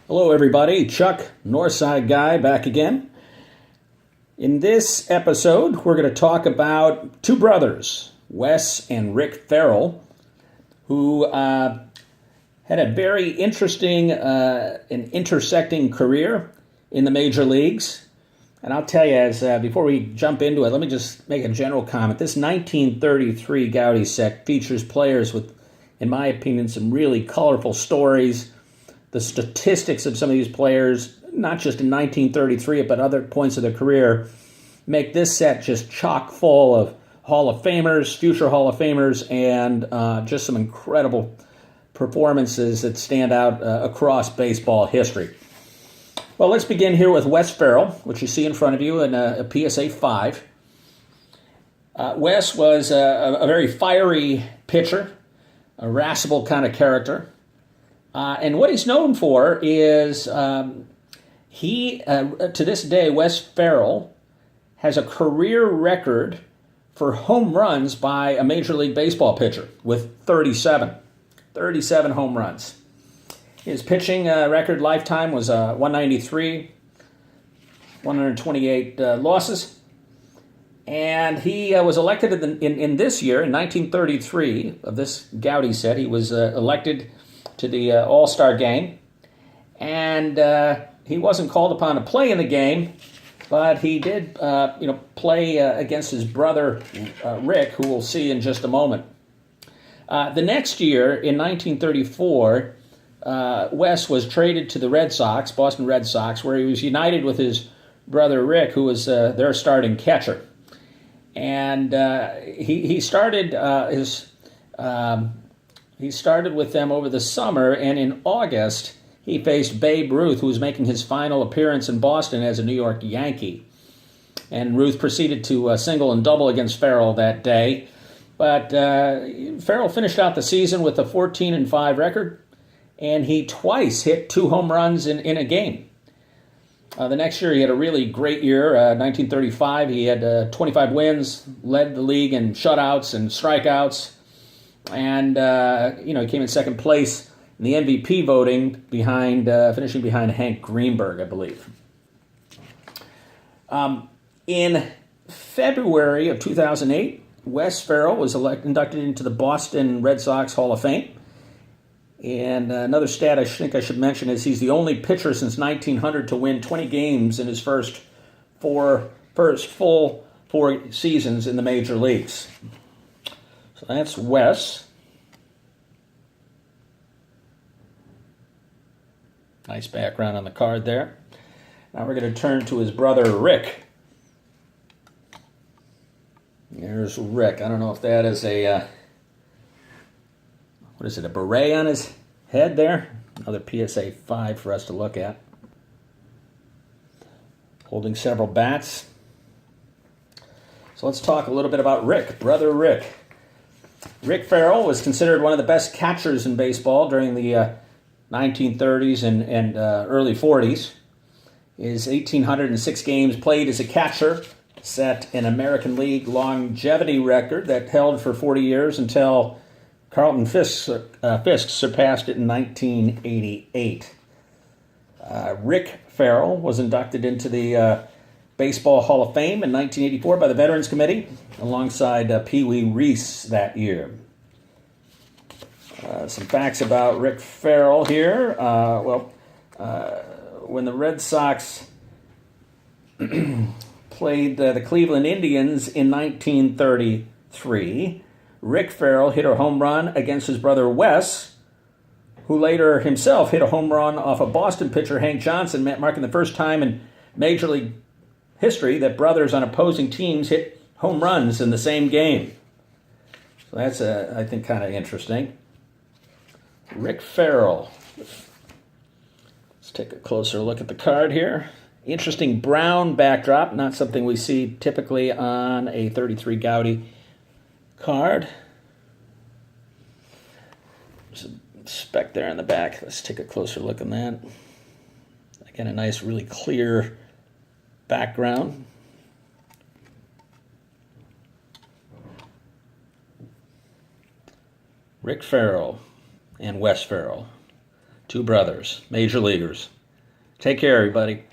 Hello everybody, Chuck, Northside Guy, back again. In this episode, we're going to talk about two brothers, Wes and Rick Ferrell, who had a very interesting and intersecting career in the major leagues. And I'll tell you, before we jump into it, let me just make a general comment. This 1933 Goudey set features players with, in my opinion, some really colorful stories. The statistics of some of these players, not just in 1933, but other points of their career, make this set just chock full of Hall of Famers, future Hall of Famers, and just some incredible performances that stand out across baseball history. Well, let's begin here with Wes Ferrell, which you see in front of you in a PSA 5. Wes was a very fiery pitcher, a irascible kind of character. And what he's known for is to this day, Wes Ferrell has a career record for home runs by a Major League Baseball pitcher with 37 home runs. His pitching record lifetime was 193, 128 losses. And he was elected in this year, in 1933, of this Goudey set, he was elected to the All-Star game, and he wasn't called upon to play in the game, but he did, play against his brother Rick, who we'll see in just a moment. The next year, in 1934, Wes was traded to the Boston Red Sox, where he was united with his brother Rick, who was their starting catcher, and he started He started with them over the summer, and in August, he faced Babe Ruth, who was making his final appearance in Boston as a New York Yankee. And Ruth proceeded to single and double against Ferrell that day. But Ferrell finished out the season with a 14-5 record, and he twice hit 2 home runs in a game. The next year, he had a really great year. 1935, he had 25 wins, led the league in shutouts and strikeouts. And, he came in second place in the MVP voting, finishing behind Hank Greenberg, I believe. In February of 2008, Wes Ferrell was inducted into the Boston Red Sox Hall of Fame. And another stat I think I should mention is he's the only pitcher since 1900 to win 20 games in his first full 4 seasons in the major leagues. So that's Wes. Nice background on the card there. Now we're going to turn to his brother Rick. There's Rick. I don't know if that is a beret on his head there? Another PSA 5 for us to look at. Holding several bats. So let's talk a little bit about Rick, brother Rick. Rick Ferrell was considered one of the best catchers in baseball during the 1930s and early 40s. His 1,806 games played as a catcher set an American League longevity record that held for 40 years until Carlton Fisk surpassed it in 1988. Rick Ferrell was inducted into the Baseball Hall of Fame in 1984 by the Veterans Committee, alongside Pee Wee Reese that year. Some facts about Rick Ferrell here. When the Red Sox played the Cleveland Indians in 1933, Rick Ferrell hit a home run against his brother Wes, who later himself hit a home run off a Boston pitcher, Hank Johnson, marking the first time in Major League history that brothers on opposing teams hit home runs in the same game. So that's, I think, kind of interesting. Rick Ferrell. Let's take a closer look at the card here. Interesting brown backdrop, not something we see typically on a 33 Goudey card. There's a speck there in the back. Let's take a closer look at that. Again, a nice, really clear background. Rick Ferrell and Wes Ferrell, two brothers, major leaguers. Take care, everybody.